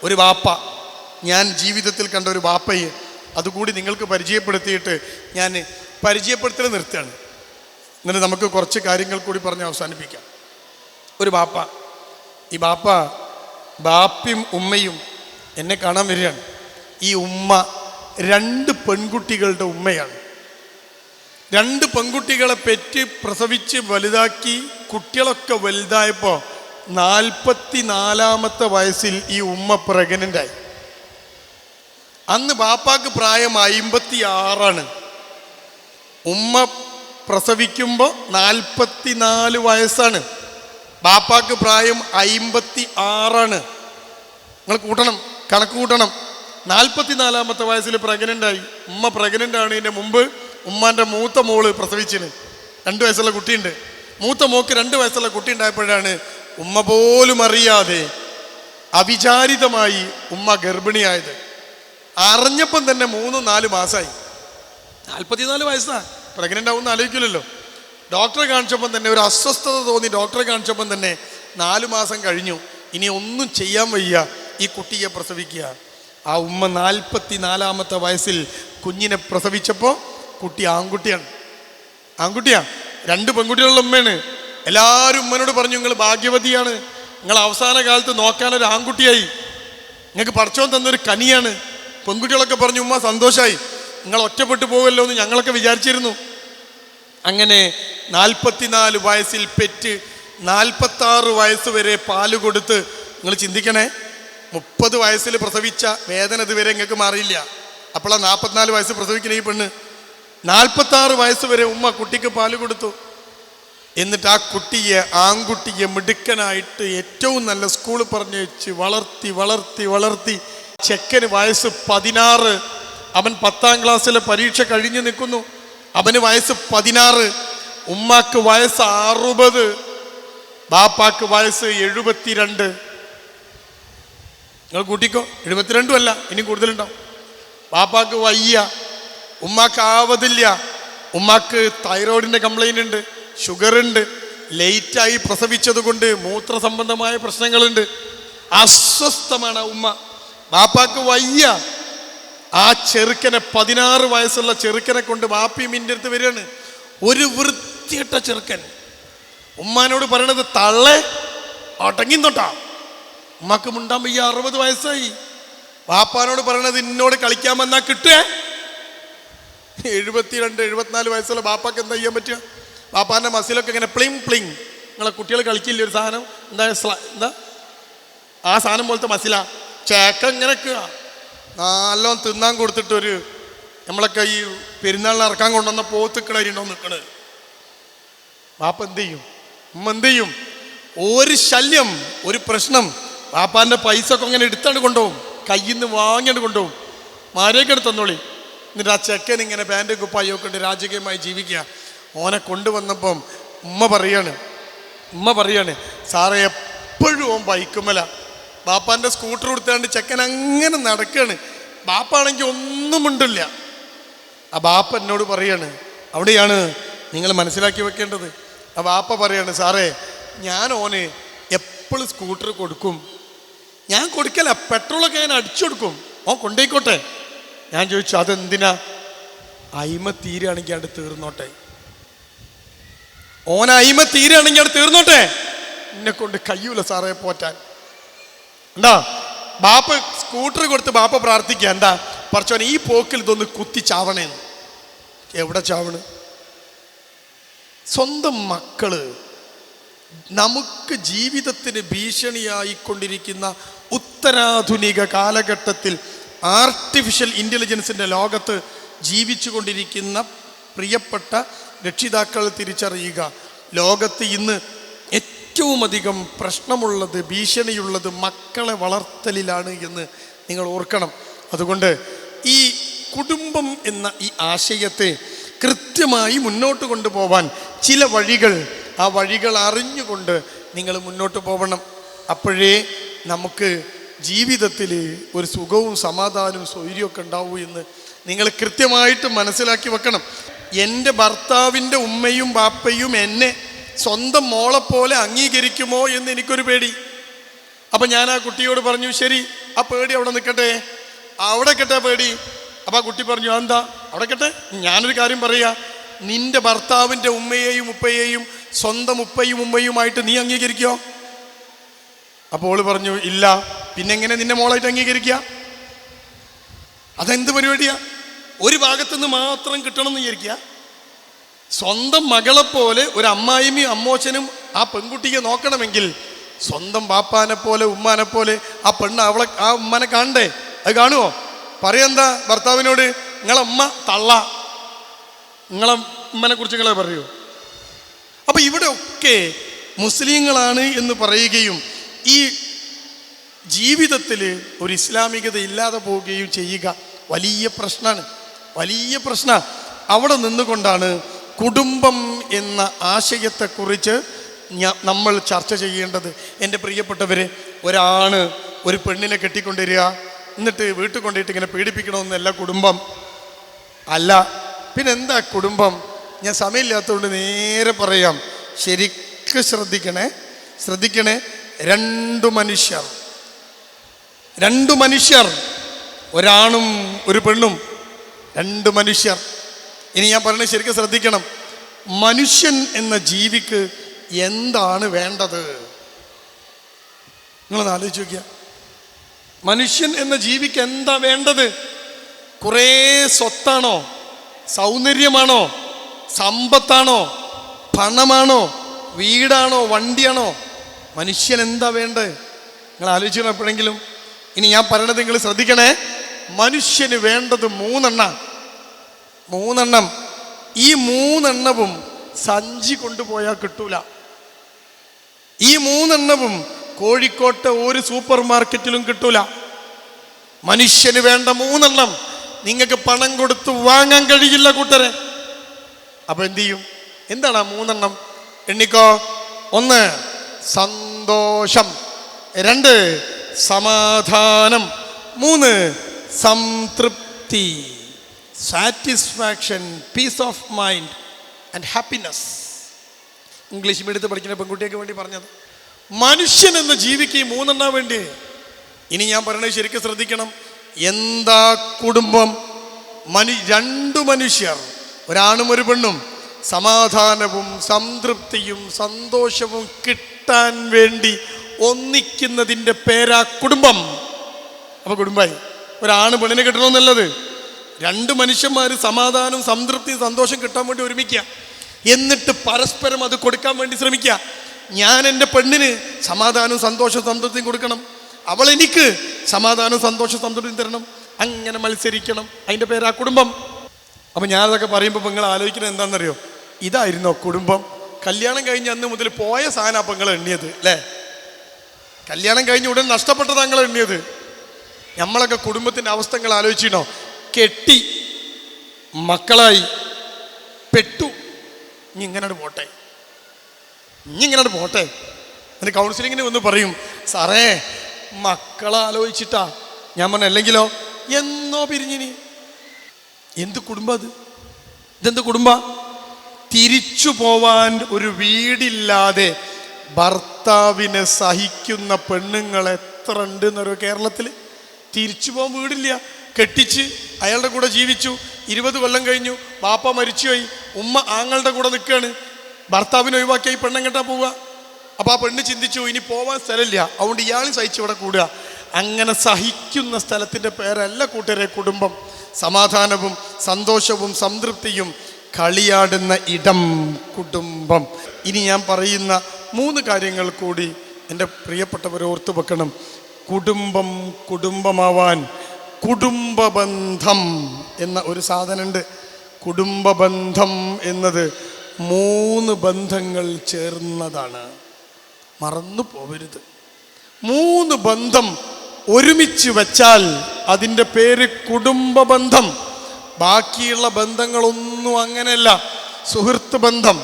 ഒരു വാപ്പ, ഞാൻ ജീവിതത്തിൽ കണ്ട ഒരു വാപ്പയെ അതുകൂടി നിങ്ങൾക്ക് പരിചയപ്പെടുത്തിയിട്ട് ഞാൻ പരിചയപ്പെടുത്തൽ നിർത്തുകയാണ്. എന്നിട്ട് നമുക്ക് കുറച്ച് കാര്യങ്ങൾ കൂടി പറഞ്ഞ് അവസാനിപ്പിക്കാം. ഒരു വാപ്പ, ഈ ബാപ്പയും ഉമ്മയും എന്നെ കാണാൻ വരികയാണ്. ഈ ഉമ്മ 2 പെൺകുട്ടികളുടെ ഉമ്മയാണ്. 2 പെൺകുട്ടികളെ പെറ്റ് പ്രസവിച്ച് വലുതാക്കി കുട്ടികളൊക്കെ വലുതായപ്പോൾ 44-ാമത്തെ വയസ്സിൽ ഈ ഉമ്മ പ്രഗ്നൻ്റായി. അന്ന് ബാപ്പാക്ക് പ്രായം 56. ഉമ്മ പ്രസവിക്കുമ്പോൾ 44 വയസ്സാണ്. ബാപ്പാക്ക് പ്രായം 56. നിങ്ങൾ കണക്ക് കൂട്ടണം. 44-ാമത്തെ വയസ്സിൽ പ്രഗ്നൻ്റായി. ഉമ്മ പ്രഗ്നൻ്റ് ആണതിൻ്റെ മുമ്പ് ഉമ്മാൻ്റെ മൂത്ത മോള് പ്രസവിച്ചിന്. 2 വയസ്സുള്ള കുട്ടിയുണ്ട്. മൂത്ത മോക്ക് 2 വയസ്സുള്ള കുട്ടി ഉണ്ടായപ്പോഴാണ് ഉമ്മ പോലും അറിയാതെ അവിചാരിതമായി ഉമ്മ ഗർഭിണിയായത്. അറിഞ്ഞപ്പം തന്നെ 3-4 മാസമായി. 44 വയസ്സാ, പ്രഗ്നൻ്റ് ആവുമെന്ന് ആലോചിക്കില്ലല്ലോ. ഡോക്ടറെ കാണിച്ചപ്പം തന്നെ ഒരു അസ്വസ്ഥത തോന്നി. ഡോക്ടറെ കാണിച്ചപ്പം തന്നെ 4 മാസം കഴിഞ്ഞു, ഇനി ഒന്നും ചെയ്യാൻ വയ്യ, ഈ കുട്ടിയെ പ്രസവിക്കുക. ആ ഉമ്മ 44-ാമത്തെ വയസ്സിൽ കുഞ്ഞിനെ പ്രസവിച്ചപ്പോൾ കുട്ടി ആൺകുട്ടിയാണ്. 2 പെൺകുട്ടികളുള്ള ഉമ്മയാണ്. എല്ലാവരും ഉമ്മനോട് പറഞ്ഞു, നിങ്ങൾ ഭാഗ്യവതിയാണ്, നിങ്ങൾ അവസാന കാലത്ത് നോക്കാനൊരു ആൺകുട്ടിയായി, നിങ്ങൾക്ക് പടച്ചോൻ തന്നൊരു കനിയാണ്. പെൺകുട്ടികളൊക്കെ പറഞ്ഞു, ഉമ്മ സന്തോഷമായി, നിങ്ങൾ ഒറ്റപ്പെട്ടു പോകുമല്ലോ എന്ന് ഞങ്ങളൊക്കെ വിചാരിച്ചിരുന്നു. അങ്ങനെ 44 വയസ്സിൽ പെറ്റ് 46 വയസ്സ് വരെ പാല് കൊടുത്ത്, നിങ്ങൾ ചിന്തിക്കണേ, 30 വയസ്സിൽ പ്രസവിച്ച വേദന ഇതുവരെ നിങ്ങൾക്ക് മാറിയില്ല. അപ്പോഴാണ് 44 വയസ്സ് പ്രസവിക്കുന്ന ഈ പെണ്ണ്. 46 വയസ്സ് വരെ ഉമ്മ കുട്ടിക്ക് പാല് കൊടുത്തു. എന്നിട്ട് ആ കുട്ടിയെ, ആൺകുട്ടിയെ മിടുക്കനായിട്ട് ഏറ്റവും നല്ല സ്കൂളിൽ പറഞ്ഞു വെച്ച് വളർത്തി ചെക്കന് വയസ്സ് 16. അവൻ 10ാം ക്ലാസ്സിലെ പരീക്ഷ കഴിഞ്ഞ് നിൽക്കുന്നു. അവന് വയസ്സ് 16. ഉമ്മാക്ക് വയസ്സ് 60. ബാപ്പാക്ക് വയസ്സ് 72. നിങ്ങൾ കൂട്ടിക്കോ, 72 അല്ല, ഇനി കൂടുതലുണ്ടാവും. ബാപ്പാക്ക് വയ്യ, ഉമ്മാക്ക് ആവതില്ല. ഉമ്മാക്ക് തൈറോയിഡിൻ്റെ കംപ്ലൈൻ്റ് ഉണ്ട്, ഷുഗറുണ്ട്, ലേറ്റായി പ്രസവിച്ചത് കൊണ്ട് മൂത്ര സംബന്ധമായ പ്രശ്നങ്ങളുണ്ട്, അസ്വസ്ഥമാണ് ഉമ്മ. ബാപ്പാക്ക് വയ്യ. ആ ചെറുക്കനെ, 16 വയസ്സുള്ള ചെറുക്കനെ കൊണ്ട് ബാപ്പയും ഇൻ്റെ അടുത്ത് വരികയാണ്. ഒരു വൃത്തിയിട്ട ചെറുക്കൻ. ഉമ്മാനോട് പറയണത്, തള്ളെ അടങ്ങിന്നോട്ടാ. ഉമ്മാക്ക് മുണ്ടാൻ വയ്യ, 60 വയസ്സായി. ബാപ്പാനോട് പറയണത്, ഇന്നോട് കളിക്കാൻ വന്നാൽ കിട്ടുക. 72-74 വയസ്സുള്ള ബാപ്പാക്ക് എന്താ ചെയ്യാൻ പറ്റുക? ബാപ്പാൻ്റെ മസിലൊക്കെ ഇങ്ങനെ പ്ലിങ്. നിങ്ങളെ കുട്ടികൾ കളിക്കില്ലേ ഒരു സാധനം, എന്താ ആ സാധനം പോലത്തെ മസില, ചേക്ക ഇങ്ങനെ നല്ലോണം തിന്നാൻ കൊടുത്തിട്ടൊരു, നമ്മളൊക്കെ ഈ പെരുന്നാളിന് ഇറക്കാൻ കൊണ്ടുവന്ന പോത്തിക്കണോ നിൽക്കണത്. ബാപ്പ എന്ത് ചെയ്യും? ഉമ്മ എന്ത് ചെയ്യും? ഒരു ശല്യം, ഒരു പ്രശ്നം, ബാപ്പാൻ്റെ പൈസ ഒക്കെ അങ്ങനെ എടുത്താണ്ട് കൊണ്ടുപോകും, കയ്യിൽ നിന്ന് വാങ്ങിയാണ്ട് കൊണ്ടുപോകും. മാരേക്ക് എടുത്ത് തന്നോളി. എന്നിട്ട് ആ ചെക്കൻ ഇങ്ങനെ പാൻറ്റും കുപ്പായൊക്കെ ഉണ്ട് രാജകീയമായി ജീവിക്കുക. ഓനെ കൊണ്ടുവന്നപ്പം ഉമ്മ പറയാണ്, സാറേ എപ്പോഴും ഓൻ ബൈക്കുമല, ബാപ്പാൻ്റെ സ്കൂട്ടർ കൊടുത്താണ്ട് ചെക്കൻ അങ്ങനെ നടക്കുകയാണ്. ബാപ്പാണെങ്കിൽ ഒന്നും ഉണ്ടില്ല. ആ ബാപ്പ എന്നോട് പറയാണ്, അവിടെയാണ് നിങ്ങൾ മനസ്സിലാക്കി വെക്കേണ്ടത്. ആ ബാപ്പ പറയാണ്, സാറേ ഞാൻ ഓന് എപ്പോഴും സ്കൂട്ടർ കൊടുക്കും. ഞാൻ കൊടുക്കല, പെട്രോളൊക്കെ ഞാൻ അടിച്ചു കൊടുക്കും, ഓൻ കൊണ്ടുപോയിക്കോട്ടെ. ഞാൻ ചോദിച്ചു, അതെന്തിനാ? അയിമ തീരുകയാണെങ്കിൽ അവിടെ തീർന്നോട്ടെ. ഓന അയിമ തീരുകയാണെങ്കിൽ അവിടെ തീർന്നോട്ടെ. എന്നെ കൊണ്ട് കഴിയൂല സാറേ പോറ്റാൻ. എന്താ ബാപ്പ സ്കൂട്ടർ കൊടുത്ത് ബാപ്പ പ്രാർത്ഥിക്കുക, എന്താ പറച്ചോനെ ഈ പോക്കിൽ ഇതൊന്ന് കുത്തി ചാവണേന്ന്. എവിടെ ചാവണ്? സ്വന്തം മക്കള് നമുക്ക് ജീവിതത്തിന് ഭീഷണിയായിക്കൊണ്ടിരിക്കുന്ന ഉത്തരാധുനിക കാലഘട്ടത്തിൽ ആർട്ടിഫിഷ്യൽ ഇൻ്റലിജൻസിൻ്റെ ലോകത്ത് ജീവിച്ചു കൊണ്ടിരിക്കുന്ന പ്രിയപ്പെട്ട രക്ഷിതാക്കൾ തിരിച്ചറിയുക, ലോകത്ത് ഇന്ന് ഏറ്റവും അധികം പ്രശ്നമുള്ളത്, ഭീഷണിയുള്ളത് മക്കളെ വളർത്തലിലാണ് എന്ന് നിങ്ങൾ ഓർക്കണം. അതുകൊണ്ട് ഈ കുടുംബം എന്ന ഈ ആശയത്തെ കൃത്യമായി മുന്നോട്ട് കൊണ്ടുപോകാൻ ചില വഴികൾ, ആ വഴികൾ അറിഞ്ഞുകൊണ്ട് നിങ്ങൾ മുന്നോട്ട് പോകണം. അപ്പോഴേ നമുക്ക് ജീവിതത്തിൽ ഒരു സുഖവും സമാധാനവും സ്വൈര്യമൊക്കെ ഉണ്ടാവൂ എന്ന് നിങ്ങൾ കൃത്യമായിട്ട് മനസ്സിലാക്കി വെക്കണം. എൻ്റെ ഭർത്താവിൻ്റെ ഉമ്മയും ബാപ്പയും എന്നെ സ്വന്തം മോളെപ്പോലെ അംഗീകരിക്കുമോ എന്ന് എനിക്കൊരു പേടി. അപ്പം ഞാൻ ആ കുട്ടിയോട് പറഞ്ഞു, ശരി ആ പേടി അവിടെ നിൽക്കട്ടെ, അവിടെ കെട്ടെ പേടി. അപ്പം ആ കുട്ടി പറഞ്ഞു, എന്താ അവിടെ കെട്ടെ, ഞാനൊരു കാര്യം പറയാ, നിന്റെ ഭർത്താവിൻ്റെ ഉമ്മയെയും ഉപ്പയെയും സ്വന്തം ഉപ്പയും ഉമ്മയുമായിട്ട് നീ അംഗീകരിക്കോ? അപ്പോൾ ഓള് പറഞ്ഞു, ഇല്ല. പിന്നെ എങ്ങനെ നിന്നെ മോളായിട്ട് അംഗീകരിക്കുക? അതെന്ത് പരിപാടിയാ? ഒരു ഭാഗത്തുനിന്ന് മാത്രം കിട്ടണം എന്ന് വിചാരിക്കുക? സ്വന്തം മകളെപ്പോലെ ഒരു അമ്മായിയും അമ്മോച്ചനും ആ പെൺകുട്ടിയെ നോക്കണമെങ്കിൽ സ്വന്തം ബാപ്പാനെ പോലെ ഉമ്മാനെ പോലെ ആ പെണ്ണ് ആ ഉമ്മാനെ കാണണ്ടേ? അത് കാണുമോ? പറയെന്താ ഭർത്താവിനോട്, നിങ്ങളെ ഉമ്മ തള്ള, നിങ്ങളെ ഉമ്മനെ കുറിച്ച് നിങ്ങളെ പറയൂ. അപ്പൊ ഇവിടെ ഒക്കെ മുസ്ലിങ്ങളാണ് എന്ന് പറയുകയും ഈ ജീവിതത്തിൽ ഒരു ഇസ്ലാമികത ഇല്ലാതെ പോവുകയും ചെയ്യുക വലിയ പ്രശ്നമാണ്, വലിയ പ്രശ്നമാണ്. അവിടെ നിന്നുകൊണ്ടാണ് കുടുംബം എന്ന ആശയത്തെക്കുറിച്ച് നമ്മൾ ചർച്ച ചെയ്യേണ്ടത്. എൻ്റെ പ്രിയപ്പെട്ടവരെ, ഒരാണ് ഒരു പെണ്ണിനെ കെട്ടിക്കൊണ്ടുവരിക, എന്നിട്ട് വീട്ടിൽ കൊണ്ടുപോയിട്ട് ഇങ്ങനെ പീഡിപ്പിക്കണമെന്നല്ല കുടുംബം അല്ല. പിന്നെ എന്താ കുടുംബം? ഞാൻ സമയമില്ലാത്തതുകൊണ്ട് നേരെ പറയാം. ശരിക്കും ശ്രദ്ധിക്കണേ. രണ്ടു മനുഷ്യർ, ഒരാണും ഒരു പെണ്ണും, രണ്ട് മനുഷ്യർ. ഇനി ഞാൻ പറയുന്നത് ശരിക്കും ശ്രദ്ധിക്കണം. മനുഷ്യൻ എന്ന ജീവിക്ക് എന്താണ് വേണ്ടത്? നിങ്ങളൊന്ന് ആലോചിച്ച് നോക്കിയ, മനുഷ്യൻ എന്ന ജീവിക്ക് എന്താ വേണ്ടത്? കുറേ സ്വത്താണോ? സൗന്ദര്യമാണോ? സമ്പത്താണോ? പണമാണോ? വീടാണോ? വണ്ടിയാണോ? മനുഷ്യൻ എന്താ വേണ്ടത്? നിങ്ങൾ ആലോചിക്കണം എപ്പോഴെങ്കിലും. ഇനി ഞാൻ പറയണത് നിങ്ങൾ ശ്രദ്ധിക്കണേ. മനുഷ്യന് വേണ്ടത് മൂന്നെണ്ണം. ഈ മൂന്നെണ്ണവും സഞ്ചി കൊണ്ടുപോയാൽ കിട്ടൂല. ഈ മൂന്നെണ്ണവും കോഴിക്കോട്ടെ ഒരു സൂപ്പർ മാർക്കറ്റിലും കിട്ടൂല. മനുഷ്യന് വേണ്ട മൂന്നെണ്ണം നിങ്ങൾക്ക് പണം കൊടുത്ത് വാങ്ങാൻ കഴിയില്ല കൂട്ടരെ. അപ്പൊ എന്ത് ചെയ്യും? എന്താണ് ആ മൂന്നെണ്ണം? എണ്ണിക്കോ. 1 സന്തോഷം, 2 സമാധാനം, 3 സംതൃപ്തി, satisfaction, peace of mind and happiness. English മീഡിയത്തിൽ പഠിക്കുന്ന പെൺകുട്ടിയൊക്കെ വേണ്ടി പറഞ്ഞത്. മനുഷ്യൻ എന്ന ജീവിക്ക് ഈ മൂന്നെണ്ണാൻ വേണ്ടി. ഇനി ഞാൻ പറയണത് ശരിക്കും ശ്രദ്ധിക്കണം. എന്താ കുടുംബം? രണ്ടു മനുഷ്യർ, ഒരാണും ഒരു പെണ്ണും, സമാധാനവും സംതൃപ്തിയും സന്തോഷവും കിട്ടാൻ വേണ്ടി ഒന്നിക്കുന്നതിൻ്റെ പേരാ കുടുംബം. അപ്പൊ കുടുംബമായി. ഒരാണ് പെണ്ണിനെ കിട്ടണമെന്നുള്ളത്. രണ്ട് മനുഷ്യന്മാർ സമാധാനവും സംതൃപ്തിയും സന്തോഷം കിട്ടാൻ വേണ്ടി ഒരുമിക്കുക, എന്നിട്ട് പരസ്പരം അത് കൊടുക്കാൻ വേണ്ടി ശ്രമിക്കുക. ഞാൻ എൻ്റെ പെണ്ണിന് സമാധാനവും സന്തോഷവും സംതൃപ്തിയും കൊടുക്കണം, അവൾ എനിക്ക് സമാധാനവും സന്തോഷവും സംതൃപ്തിയും തരണം. അങ്ങനെ മത്സരിക്കണം. അതിൻ്റെ പേരാ കുടുംബം. അപ്പം ഞാനതൊക്കെ പറയുമ്പോൾ നിങ്ങൾ ആലോചിക്കുന്നത് എന്താണെന്നറിയോ? ഇതായിരുന്നോ കുടുംബം? കല്യാണം കഴിഞ്ഞ് അന്ന് മുതൽ പോയ സാധനം അപ്പം നിങ്ങൾ എണ്ണിയത് അല്ലേ? കല്യാണം കഴിഞ്ഞ് ഉടൻ നഷ്ടപ്പെട്ടത് നിങ്ങൾ എണ്ണിയത്. നമ്മളൊക്കെ കുടുംബത്തിൻ്റെ അവസ്ഥകൾ ആലോചിച്ചിട്ടോ? കെട്ടി, മക്കളായി, പെട്ടു, ഇനി ഇങ്ങനെ പോട്ടെ, എന്നിട്ട് കൗൺസിലിങ്ങിന് വന്ന് പറയും, സാറേ മക്കളെ ആലോചിച്ചിട്ടാ. ഞാൻ പറഞ്ഞു, അല്ലെങ്കിലോ എന്നോ പിരിഞ്ഞിനി. എന്ത് കുടുംബം അത്? ഇതെന്ത് കുടുംബ? തിരിച്ചു പോവാൻ ഒരു വീടില്ലാതെ ഭർത്താവിനെ സഹിക്കുന്ന പെണ്ണുങ്ങൾ എത്ര ഉണ്ട് എന്നൊരു കേരളത്തിൽ. തിരിച്ചു പോകാൻ വീടില്ല, കെട്ടിച്ച് അയാളുടെ കൂടെ ജീവിച്ചു, 20 കൊല്ലം കഴിഞ്ഞു, ബാപ്പ മരിച്ചുപോയി, ഉമ്മ ആങ്ങളുടെ കൂടെ നിൽക്കുകയാണ്, ഭർത്താവിനെ ഒഴിവാക്കി ഈ പെണ്ണെങ്ങട്ടാ പോവുക? അപ്പോൾ ആ പെണ്ണ് ചിന്തിച്ചു, ഇനി പോവാൻ സ്ഥലമില്ല, അതുകൊണ്ട് ഇയാളും സഹിച്ചു ഇവിടെ കൂടുക. അങ്ങനെ സഹിക്കുന്ന സ്ഥലത്തിൻ്റെ പേരല്ല കൂട്ടരെ കുടുംബം. സമാധാനവും സന്തോഷവും സംതൃപ്തിയും കളിയാടുന്ന ഇടം കുടുംബം. ഇനി ഞാൻ പറയുന്ന 3 കാര്യങ്ങൾ കൂടി എൻ്റെ പ്രിയപ്പെട്ടവരെ ഓർത്തു വെക്കണം. കുടുംബം കുടുംബമാവാൻ കുടുംബബന്ധം എന്ന ഒരു സാധനമുണ്ട്. കുടുംബബന്ധം എന്നത് 3 ബന്ധങ്ങൾ ചേർന്നതാണ്, മറന്നു പോവരുത്. 3 ബന്ധം ഒരുമിച്ച് വെച്ചാൽ അതിൻ്റെ പേര് കുടുംബബന്ധം. ബാക്കിയുള്ള ബന്ധങ്ങളൊന്നും അങ്ങനെയല്ല. സുഹൃത്ത് ബന്ധം,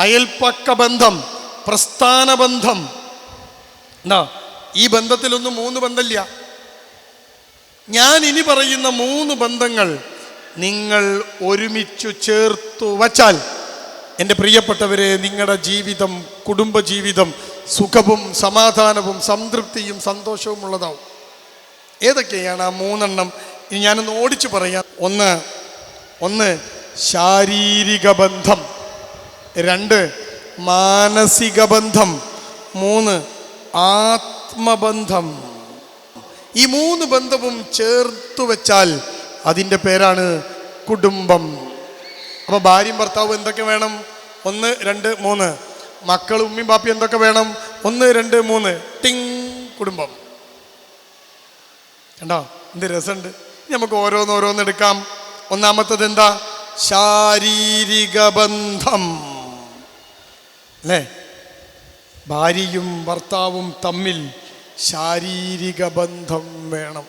അയൽപ്പക്ക ബന്ധം, പ്രസ്ഥാന ബന്ധം, എന്താ ഈ ബന്ധത്തിലൊന്നും 3 ബന്ധമില്ല. ഞാൻ ഇനി പറയുന്ന 3 ബന്ധങ്ങൾ നിങ്ങൾ ഒരുമിച്ചു ചേർത്തു വച്ചാൽ എൻ്റെ പ്രിയപ്പെട്ടവരെ, നിങ്ങളുടെ ജീവിതം, കുടുംബജീവിതം സുഖവും സമാധാനവും സംതൃപ്തിയും സന്തോഷവും ഉള്ളതാവും. ഏതൊക്കെയാണ് ആ 3 ഇനി ഞാനൊന്ന് ഓടിച്ചു പറയാം. ഒന്ന് ശാരീരിക ബന്ധം, 2 മാനസിക ബന്ധം, 3 ആത്മബന്ധം. ഈ 3 ബന്ധവും ചേർത്തു വെച്ചാൽ അതിൻ്റെ പേരാണ് കുടുംബം. അപ്പോൾ ഭാര്യയും ഭർത്താവും എന്തൊക്കെ വേണം? 1 2 3. മക്കൾ ഉമ്മയും ബാപ്പയും എന്തൊക്കെ വേണം? 1 2 3. ടിങ്, കുടുംബം. കണ്ടോ എന്ത് രസമുണ്ട്. നമുക്ക് ഓരോന്നോരോന്ന് എടുക്കാം. ഒന്നാമത്തത് എന്താ? ശാരീരിക ബന്ധം അല്ലേ? ഭാര്യയും ഭർത്താവും തമ്മിൽ ശാരീരിക ബന്ധം വേണം.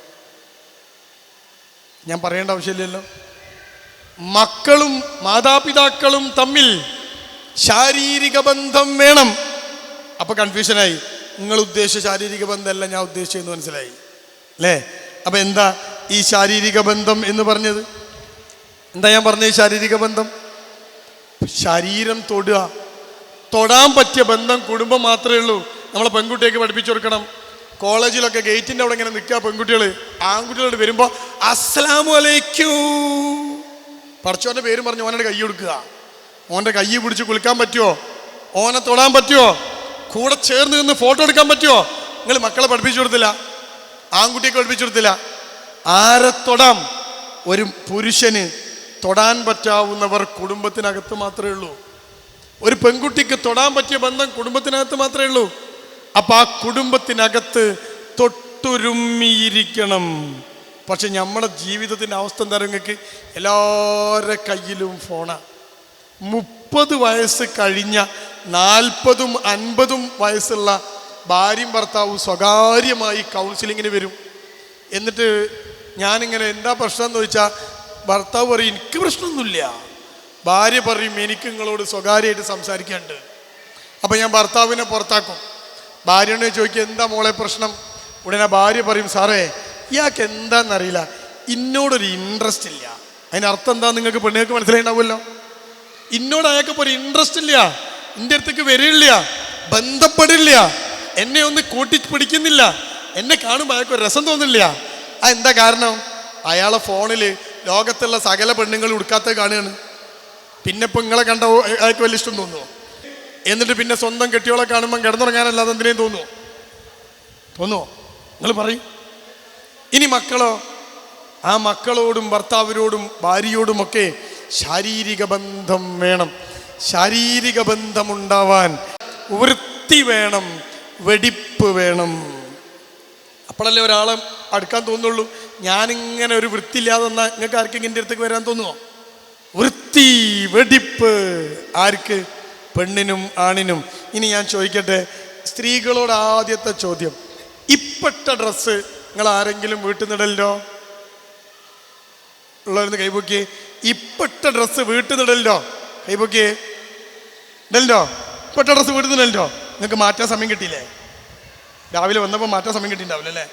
ഞാൻ പറയേണ്ട ആവശ്യമില്ലല്ലോ. മക്കളും മാതാപിതാക്കളും തമ്മിൽ ശാരീരിക ബന്ധം വേണം. അപ്പൊ കൺഫ്യൂഷനായി. നിങ്ങൾ ഉദ്ദേശിച്ച ശാരീരിക ബന്ധമല്ല ഞാൻ ഉദ്ദേശിച്ചതെന്ന് മനസ്സിലായി അല്ലേ? അപ്പൊ എന്താ ഈ ശാരീരിക ബന്ധം എന്ന് പറഞ്ഞത്? എന്താ ഞാൻ പറഞ്ഞത്? ശാരീരിക ബന്ധം ശരീരം തൊടുക, തൊടാൻ പറ്റിയ ബന്ധം കുടുംബം മാത്രമേ ഉള്ളൂ. നമ്മളെ പെൺകുട്ടിയൊക്കെ പഠിപ്പിച്ചു കൊടുക്കണം. കോളേജിലൊക്കെ ഗേറ്റിൻ്റെ അവിടെ ഇങ്ങനെ നിൽക്കുക പെൺകുട്ടികൾ. ആൺകുട്ടികളോട് വരുമ്പോൾ അസ്സലാമു അലൈക്കും, പടച്ചോൻ്റെ പേരും പറഞ്ഞ് ഓനോട് കൈ കൊടുക്കുക. ഓൻ്റെ കൈ പിടിച്ച് കുളിക്കാൻ പറ്റുമോ? ഓനെ തൊടാൻ പറ്റുമോ? കൂടെ ചേർന്ന് നിന്ന് ഫോട്ടോ എടുക്കാൻ പറ്റുമോ? നിങ്ങൾ മക്കളെ പഠിപ്പിച്ചു കൊടുത്തില്ല, ആൺകുട്ടിയൊക്കെ പഠിപ്പിച്ചു കൊടുത്തില്ല. ആരെ തൊടാം? ഒരു പുരുഷന് തൊടാൻ പറ്റാവുന്നവർ കുടുംബത്തിനകത്ത് മാത്രമേ ഉള്ളൂ. ഒരു പെൺകുട്ടിക്ക് തൊടാൻ പറ്റിയ ബന്ധം കുടുംബത്തിനകത്ത് മാത്രമേ ഉള്ളൂ. അപ്പം ആ കുടുംബത്തിനകത്ത് തൊട്ടുരുമ്മിയിരിക്കണം. പക്ഷെ നമ്മുടെ ജീവിതത്തിൻ്റെ അവസ്ഥ എന്താ? നിങ്ങൾക്ക് എല്ലാവരുടെ കയ്യിലും ഫോണാണ്. 30 വയസ്സ് കഴിഞ്ഞ 40ഉം 50ഉം വയസ്സുള്ള ഭാര്യയും ഭർത്താവും സ്വകാര്യമായി കൗൺസിലിങ്ങിന് വരും. എന്നിട്ട് ഞാനിങ്ങനെ എന്താ പ്രശ്നം എന്ന് ചോദിച്ചാൽ ഭർത്താവ് പറയും എനിക്ക് പ്രശ്നമൊന്നുമില്ല, ഭാര്യ പറയും എനിക്ക് നിങ്ങളോട് സ്വകാര്യമായിട്ട് സംസാരിക്കാനുണ്ട്. അപ്പം ഞാൻ ഭർത്താവിനെ പുറത്താക്കും. ഭാര്യയോട് ചോദിക്കുക എന്താ മോളെ പ്രശ്നം? ഉടനെ ഭാര്യ പറയും സാറേ ഇയാൾക്ക് എന്താണെന്നറിയില്ല, ഇന്നോടൊരു ഇൻട്രസ്റ്റ് ഇല്ല. അതിനർത്ഥം എന്താ നിങ്ങൾക്ക് പെണ്ണുങ്ങൾക്ക് മനസ്സിലായിണ്ടാവുമല്ലോ. ഇന്നോട് അയാൾക്കിപ്പോൾ ഒരു ഇൻട്രസ്റ്റ് ഇല്ല, എൻ്റെ അടുത്തേക്ക് വരില്ല, ബന്ധപ്പെടില്ല, എന്നെ ഒന്ന് കൂട്ടിപ്പിടിക്കുന്നില്ല, എന്നെ കാണുമ്പോൾ അയാൾക്ക് ഒരു രസം തോന്നില്ല. എന്താ കാരണം? അയാളെ ഫോണിൽ ലോകത്തുള്ള സകല പെണ്ണുങ്ങൾ ഉടുക്കാത്ത കാണുകയാണ്. പിന്നെ ഇപ്പം നിങ്ങളെ കണ്ട അയാൾക്ക് വലിയ ഇഷ്ടം തോന്നുമോ? എന്നിട്ട് പിന്നെ സ്വന്തം കെട്ടിയോളെ കാണുമ്പം കിടന്നുറങ്ങാനല്ലാതെ എന്തിനേയും തോന്നുമോ? നിങ്ങൾ പറയും. ഇനി മക്കളോ? ആ മക്കളോടും ഭർത്താവിനോടും ഭാര്യയോടുമൊക്കെ ശാരീരിക ബന്ധം വേണം. ശാരീരിക ബന്ധമുണ്ടാവാൻ വൃത്തി വേണം, വെടിപ്പ് വേണം. അപ്പോഴല്ലേ ഒരാളെ അടുക്കാൻ തോന്നുള്ളൂ. ഞാനിങ്ങനെ ഒരു വൃത്തിയില്ലാതെ വന്നാൽ നിങ്ങൾക്ക് ആർക്കെങ്കിലും എൻ്റെ അടുത്തേക്ക് വരാൻ തോന്നുമോ? വൃത്തി, വെടിപ്പ് ആർക്ക്? പെണ്ണിനും ആണിനും. ഇനി ഞാൻ ചോദിക്കട്ടെ, സ്ത്രീകളോട് ആദ്യത്തെ ചോദ്യം, ഇപ്പെട്ട ഡ്രസ്സ് നിങ്ങൾ ആരെങ്കിലും വീട്ടിൽ നിന്നിടല്ലോ? ഉള്ളവരുന്ന് കൈപൊക്കി. ഇപ്പെട്ട ഡ്രസ്സ് വീട്ടിൽ നിന്നിടല്ലോ? കൈപൊക്കി. ഇടല്ലോ? ഇപ്പെട്ട ഡ്രസ്സ് വീട്ടിൽ നിന്നിടല്ലോ? നിങ്ങൾക്ക് മാറ്റാൻ സമയം കിട്ടിയില്ലേ? രാവിലെ വന്നപ്പോൾ മാറ്റാൻ സമയം കിട്ടിയിട്ടുണ്ടാവില്ല അല്ലേ?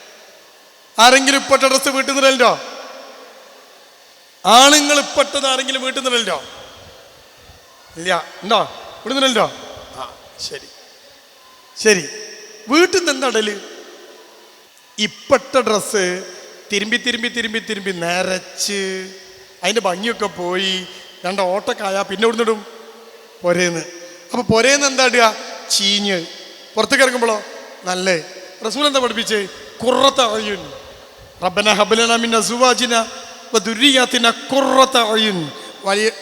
ആരെങ്കിലും ഇപ്പെട്ട ഡ്രസ്സ് വീട്ടിൽ നിന്നിടല്ലോ? ആണുങ്ങൾ ഇപ്പെട്ടത് ആരെങ്കിലും വീട്ടിൽ നിന്നിടല്ലോ? ഇല്ല. ഉണ്ടോ? വീട്ടിൽ നിന്നിടല്ലോ? ആ ശരി ശരി. വീട്ടിൽ നിന്ന് എന്താ ഇടല്? ഇപ്പെട്ട ഡ്രസ്സ് തിരുമ്പി തിരുമ്പി തിരുമ്പി തിരുമ്പി നരച്ച് അതിൻ്റെ ഭംഗിയൊക്കെ പോയി 2 ഓട്ടക്കായ പിന്നെ ഇവിടുന്നിടും പൊരേന്ന്. അപ്പോൾ പൊരേന്ന് എന്താ ഇടുക? ചീഞ്ഞ്. പുറത്തേക്ക് ഇറങ്ങുമ്പോഴോ നല്ല. റസൂൽ എന്താ പഠിപ്പിച്ച്? ഖുർറത അയുൻ റബ്ബന ഹബ് ലനാ മിൻ അസ്വാജിന വദുരിയാതിന ഖുർറത അയുൻ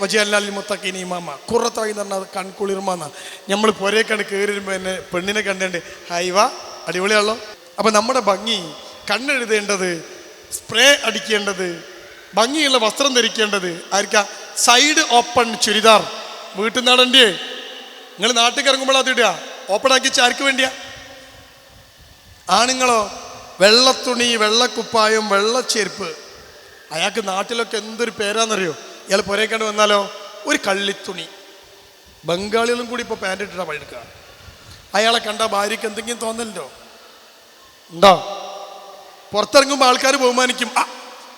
വജഅൽനാ ലിൽ മുത്തഖീന ഇമാമ. ഖുർറത അയുൻ എന്ന് പറഞ്ഞാൽ കൺകുളിർമാന്ന. നമ്മൾ പൊരേക്കാണ് കയറി വരുമ്പോൾ എന്നെ പെണ്ണിനെ കണ്ടേണ്ട് ഹൈവ അടിപൊളിയാണല്ലോ. അപ്പം നമ്മുടെ ഭംഗി, കണ്ണെഴുതേണ്ടത്, സ്പ്രേ അടിക്കേണ്ടത്, ഭംഗിയുള്ള വസ്ത്രം ധരിക്കേണ്ടത് ആയിരിക്കാ? സൈഡ് ഓപ്പൺ ചുരിദാർ വീട്ടിൽ നിന്നാടണ്ടേ? നിങ്ങൾ നാട്ടിൽ ഇറങ്ങുമ്പോൾ അത് ഇടുക. ഓപ്പൺ ആക്കി ആർക്ക് വേണ്ടിയാ? ആണുങ്ങളോ? വെള്ളത്തുണി, വെള്ളക്കുപ്പായം, വെള്ളച്ചെരുപ്പ്. അയാൾക്ക് നാട്ടിലൊക്കെ എന്തൊരു പേരാണെന്നറിയോ? ഇയാൾ പുരേക്കാണ്ട് വന്നാലോ ഒരു കള്ളിത്തുണി. ബംഗാളികളും കൂടി ഇപ്പോൾ പാൻറ് ഇട്ടിട്ടാണ് പണിയെടുക്കുക. അയാളെ കണ്ട ഭാര്യയ്ക്ക് എന്തെങ്കിലും തോന്നലുണ്ടോ? ഉണ്ടോ? പുറത്തിറങ്ങുമ്പോൾ ആൾക്കാർ ബഹുമാനിക്കും. ആ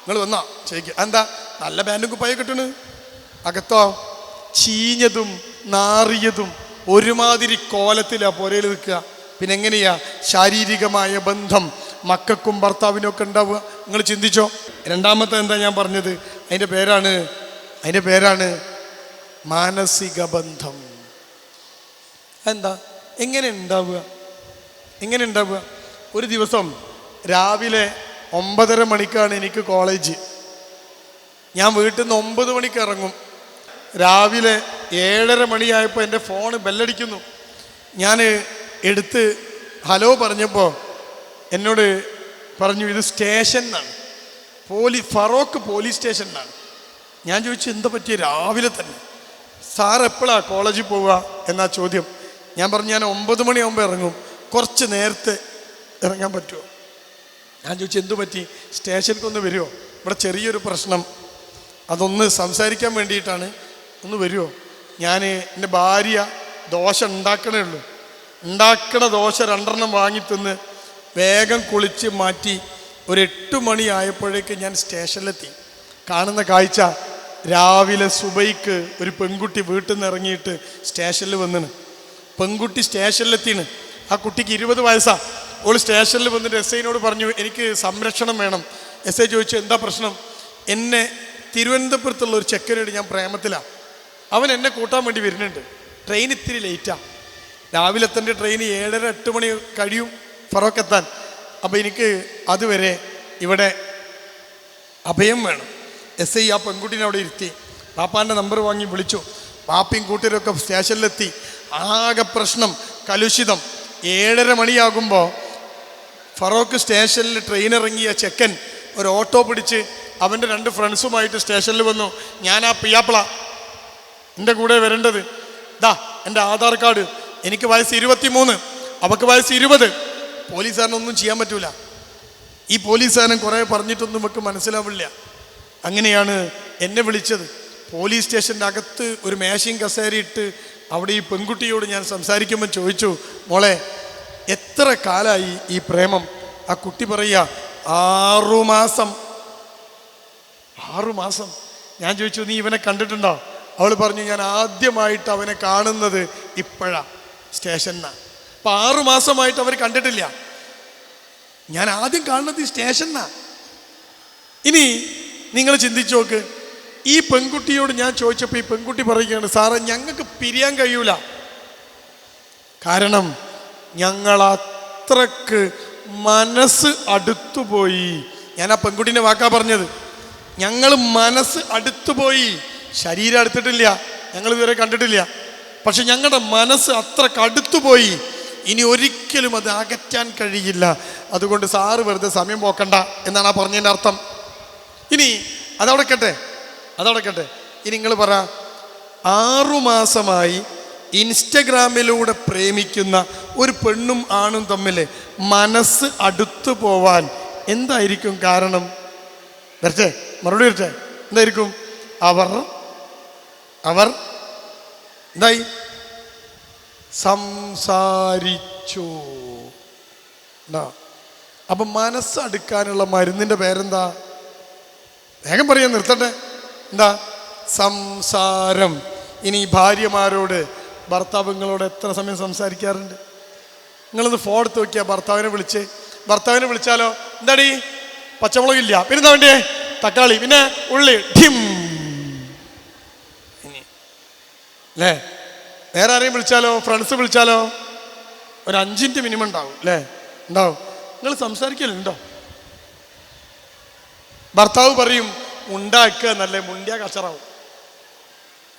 നിങ്ങൾ വന്നാ ചോദിക്കുക എന്താ നല്ല പാൻറ്റും കുപ്പായം കിട്ടണ്? അകത്തോ ചീഞ്ഞതും നാറിയതും ഒരുമാതിരി കോലത്തിലാ പുരയിൽ നിൽക്കുക. പിന്നെ എങ്ങനെയാ ശാരീരികമായ ബന്ധം? മക്കൾക്കും ഭർത്താവിനും ഒക്കെ ഉണ്ടാവുക? നിങ്ങൾ ചിന്തിച്ചോ. രണ്ടാമത്തെ എന്താ ഞാൻ പറഞ്ഞത്? അതിൻ്റെ പേരാണ് മാനസിക ബന്ധം. എന്താ? എങ്ങനെ ഉണ്ടാവുക? ഒരു ദിവസം രാവിലെ 9:30 മണിക്കാണ് എനിക്ക് കോളേജ്. ഞാൻ വീട്ടിൽ നിന്ന് 9 മണിക്ക് ഇറങ്ങും. രാവിലെ 7:30 മണിയായപ്പോൾ എൻ്റെ ഫോണ് ബെല്ലടിക്കുന്നു. ഞാൻ എടുത്ത് ഹലോ പറഞ്ഞപ്പോൾ എന്നോട് പറഞ്ഞു ഇത് സ്റ്റേഷൻ എന്നാണ്, ഫറോക്ക് പോലീസ് സ്റ്റേഷൻ എന്നാണ്. ഞാൻ ചോദിച്ചു എന്താ പറ്റിയ രാവിലെ തന്നെ? സാർ എപ്പോഴാണ് കോളേജിൽ പോവുക എന്നാ ചോദ്യം. ഞാൻ പറഞ്ഞു ഞാൻ 9 മണിയാകുമ്പോൾ ഇറങ്ങും, കുറച്ച് നേരത്തെ ഇറങ്ങാൻ പറ്റുമോ? ഞാൻ ചോദിച്ചു എന്തു പറ്റി? സ്റ്റേഷനിലേക്കൊന്ന് വരുമോ? ഇവിടെ ചെറിയൊരു പ്രശ്നം, അതൊന്ന് സംസാരിക്കാൻ വേണ്ടിയിട്ടാണ്, ഒന്ന് വരുമോ? എൻ്റെ ഭാര്യ ദോശ ഉണ്ടാക്കണേ ഉള്ളൂ. ഉണ്ടാക്കണ ദോശ 2 വാങ്ങി തിന്ന് വേഗം കുളിച്ച് മാറ്റി ഒരു 8 മണിയായപ്പോഴേക്ക് ഞാൻ സ്റ്റേഷനിലെത്തി. കാണുന്ന കാഴ്ച, രാവിലെ സുബൈക്ക് ഒരു പെൺകുട്ടി വീട്ടിൽ നിന്ന് ഇറങ്ങിയിട്ട് സ്റ്റേഷനിൽ വന്നിന്. പെൺകുട്ടി സ്റ്റേഷനിലെത്തിന്. ആ കുട്ടിക്ക് 20 വയസ്സാണ്. ഓൾ സ്റ്റേഷനിൽ വന്നിട്ട് SIനോട് പറഞ്ഞു എനിക്ക് സംരക്ഷണം വേണം. SI ചോദിച്ചു എന്താ പ്രശ്നം? എന്നെ തിരുവനന്തപുരത്തുള്ള ഒരു ചെക്കനോട് ഞാൻ പ്രേമത്തിലാണ്, അവൻ എന്നെ കൂട്ടാൻ വേണ്ടി വരുന്നുണ്ട്. ട്രെയിൻ ഇത്തിരി ലേറ്റാണ്, രാവിലെ എത്തേണ്ട ട്രെയിൻ 7:30-8 മണി കഴിയും ഫറോക്ക് എത്താൻ. അപ്പോൾ എനിക്ക് അതുവരെ ഇവിടെ അഭയം വേണം. SI ആ പെൺകുട്ടീനെ അവിടെ ഇരുത്തി. പാപ്പാൻ്റെ നമ്പർ വാങ്ങി വിളിച്ചു. പാപ്പയും കൂട്ടരൊക്കെ സ്റ്റേഷനിലെത്തി. ആകെ പ്രശ്നം, കലുഷിതം. 7:30 മണിയാകുമ്പോൾ ഫറോക്ക് സ്റ്റേഷനിൽ ട്രെയിൻ ഇറങ്ങിയ ചെക്കൻ ഒരു ഓട്ടോ പിടിച്ച് അവൻ്റെ 2 ഫ്രണ്ട്സുമായിട്ട് സ്റ്റേഷനിൽ വന്നു. ഞാൻ ആ പിയാപ്പിള, എൻ്റെ കൂടെ വരേണ്ടത്, എൻ്റെ ആധാർ കാർഡ്, എനിക്ക് വയസ്സ് 23, അവൾക്ക് വയസ്സ് 20. പോലീസുകാരനൊന്നും ചെയ്യാൻ പറ്റൂല. ഈ പോലീസുകാരൻ കുറേ പറഞ്ഞിട്ടൊന്നും നമുക്ക് മനസ്സിലാവില്ല. അങ്ങനെയാണ് എന്നെ വിളിച്ചത്. പോലീസ് സ്റ്റേഷൻ്റെ അകത്ത് ഒരു മേശയും കസേരയിട്ട് അവിടെ ഈ പെൺകുട്ടിയോട് ഞാൻ സംസാരിക്കുമ്പോൾ ചോദിച്ചു, മോളെ എത്ര കാലമായി ഈ പ്രേമം? ആ കുട്ടി പറയുക 6 മാസം. 6 മാസം. ഞാൻ ചോദിച്ചു നീ ഇവനെ കണ്ടിട്ടുണ്ടോ? അവൾ പറഞ്ഞു ഞാൻ ആദ്യമായിട്ട് അവനെ കാണുന്നത് ഇപ്പോഴാണ്, സ്റ്റേഷനിലാണ്. അപ്പം 6 മാസമായിട്ട് അവർ കണ്ടിട്ടില്ല. ഞാൻ ആദ്യം കാണുന്നത് ഈ സ്റ്റേഷനിലാണ്. ഇനി നിങ്ങൾ ചിന്തിച്ചു നോക്ക്, ഈ പെൺകുട്ടിയോട് ഞാൻ ചോദിച്ചപ്പോൾ ഈ പെൺകുട്ടി പറയുകയാണ് സാറേ ഞങ്ങൾക്ക് പിരിയാൻ കഴിയൂല, കാരണം ഞങ്ങൾ അത്രക്ക് മനസ്സ് അടുത്തുപോയി. ഞാൻ ആ പെൺകുട്ടീൻ്റെ വാക്കാ പറഞ്ഞത്. ഞങ്ങൾ മനസ്സ് അടുത്തുപോയി, ശരീരം അടുത്തിട്ടില്ല, ഞങ്ങൾ ഇതുവരെ കണ്ടിട്ടില്ല, പക്ഷെ ഞങ്ങളുടെ മനസ്സ് അത്രക്ക് അടുത്തുപോയി, ഇനി ഒരിക്കലും അത് അകറ്റാൻ കഴിയില്ല. അതുകൊണ്ട് സാറ് വെറുതെ സമയം പോക്കണ്ട എന്നാണ് ആ പറഞ്ഞതിൻ്റെ അർത്ഥം. ഇനി അതവിടെ കട്ടെ. ഇനി നിങ്ങൾ പറ, 6 മാസമായി ഇൻസ്റ്റഗ്രാമിലൂടെ പ്രേമിക്കുന്ന ഒരു പെണ്ണും ആണും തമ്മിൽ മനസ്സ് അടുത്തു പോവാൻ എന്തായിരിക്കും കാരണം? വരട്ടെ, മറുപടി വരട്ടെ. എന്തായിരിക്കും? അവർ എന്തായി? സംസാരിച്ചു. അപ്പം മനസ്സടുക്കാനുള്ള മരുന്നിൻ്റെ പേരെന്താ? വേഗം പറയാൻ നിർത്തട്ടെ. എന്താ? സംസാരം. ഇനി ഭാര്യമാരോട് ഭർത്താവുങ്ങളോട് എത്ര സമയം സംസാരിക്കാറുണ്ട്? നിങ്ങളൊന്ന് ഫോൺ എടുത്ത് നോക്കിയാൽ ഭർത്താവിനെ വിളിച്ചാലോ എന്താടി പച്ചമുളകില്ല, പിന്നെന്താ വേണ്ടിയേ? തക്കാളി, പിന്നെ ഉള്ളി, ഠിം അല്ലേ? വേറെ ആരെയും വിളിച്ചാലോ, ഫ്രണ്ട്സ് വിളിച്ചാലോ ഒരു 5 മിനിറ്റ് മിനിമം ഉണ്ടാവും അല്ലേ? ഉണ്ടാവും. നിങ്ങൾ സംസാരിക്കലുണ്ടോ? ഭർത്താവ് പറയും ഉണ്ടാക്കുക എന്നല്ലേ, മുണ്ടിയ കച്ചറാവും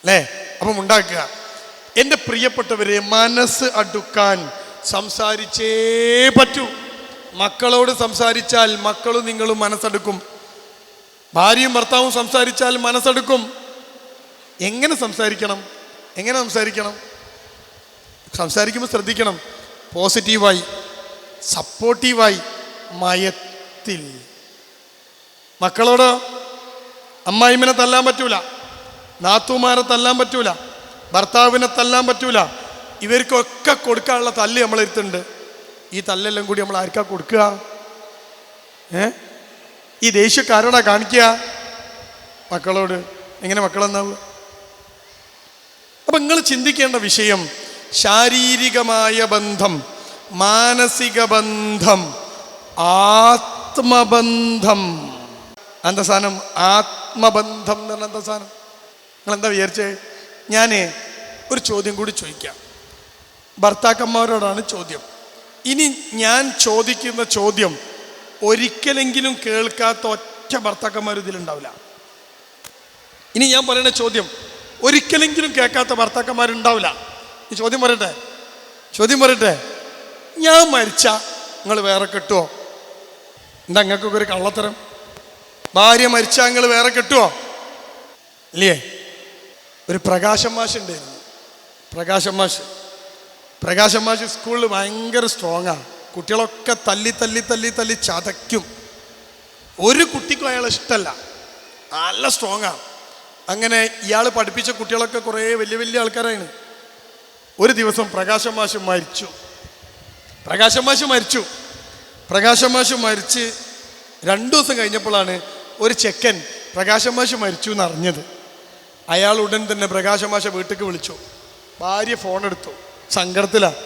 അല്ലേ? അപ്പം ഉണ്ടാക്കുക. എൻ്റെ പ്രിയപ്പെട്ടവരെ, മനസ്സ് അടുക്കാൻ സംസാരിച്ചേ പറ്റൂ. മക്കളോട് സംസാരിച്ചാൽ മക്കളും നിങ്ങളും മനസ്സടുക്കും. ഭാര്യയും ഭർത്താവും സംസാരിച്ചാൽ മനസ്സടുക്കും. എങ്ങനെ സംസാരിക്കണം? സംസാരിക്കുമ്പോൾ ശ്രദ്ധിക്കണം. പോസിറ്റീവായി, സപ്പോർട്ടീവായി, മയത്തിൽ. മക്കളോട് അമ്മായിമ്മനെ തല്ലാൻ പറ്റൂല, നാത്തൂമാരെ തല്ലാൻ പറ്റൂല, ഭർത്താവിനെ തല്ലാൻ പറ്റൂല. ഇവർക്കൊക്കെ കൊടുക്കാനുള്ള തല്ല് നമ്മളെടുത്തുണ്ട്. ഈ തല്ലെല്ലാം കൂടി നമ്മൾ ആർക്കാ കൊടുക്കുക? ഈ ദേഷ്യക്കാരോടാ കാണിക്കുക? മക്കളോട്. എങ്ങനെ മക്കളെന്നാവുക? അപ്പം നിങ്ങൾ ചിന്തിക്കേണ്ട വിഷയം ശാരീരികമായ ബന്ധം, മാനസിക ബന്ധം ആത്മബന്ധം. എന്താ സാധനം? ആത്മബന്ധം എന്ന് പറഞ്ഞാൽ എന്താ സാധനം? നിങ്ങളെന്താ വിചാരിച്ചേ? ഞാൻ ഒരു ചോദ്യം കൂടി ചോദിക്കാം. ഭർത്താക്കന്മാരോടാണ് ചോദ്യം. ഇനി ഞാൻ ചോദിക്കുന്ന ചോദ്യം ഒരിക്കലെങ്കിലും കേൾക്കാത്ത ഒറ്റ ഭർത്താക്കന്മാർ ഇതിലുണ്ടാവില്ല. ഇനി ഞാൻ പറയുന്ന ചോദ്യം ഒരിക്കലെങ്കിലും കേൾക്കാത്ത ഭർത്താക്കന്മാരുണ്ടാവില്ല. ഈ ചോദ്യം പറയട്ടെ. ഞാൻ മരിച്ച നിങ്ങൾ വേറെ കെട്ടുവോ? എന്താ നിങ്ങൾക്കൊക്കെ ഒരു കള്ളത്തരം? ഭാര്യ മരിച്ച നിങ്ങൾ വേറെ കെട്ടുവോ? ഇല്ലേ? ഒരു പ്രകാശം മാഷ് ഉണ്ടായിരുന്നു. പ്രകാശം മാഷ് സ്കൂളിൽ ഭയങ്കര സ്ട്രോങ്ങാണ്. കുട്ടികളൊക്കെ തല്ലി ചതയ്ക്കും. ഒരു കുട്ടിക്കും അയാൾ ഇഷ്ടമല്ല, നല്ല സ്ട്രോങ്ങാണ്. അങ്ങനെ ഇയാൾ പഠിപ്പിച്ച കുട്ടികളൊക്കെ കുറേ വലിയ ആൾക്കാരാണ്. ഒരു ദിവസം പ്രകാശം മാഷ് മരിച്ച് 2 ദിവസം കഴിഞ്ഞപ്പോഴാണ് ഒരു ചെക്കൻ പ്രകാശം മാഷ് മരിച്ചു എന്ന് അറിഞ്ഞത്. അയാൾ ഉടൻ തന്നെ പ്രകാശം മാഷ വീട്ടിലേക്ക് വിളിച്ചു. ഭാര്യ ഫോൺ എടുത്തു, സങ്കടത്തിലാണ്.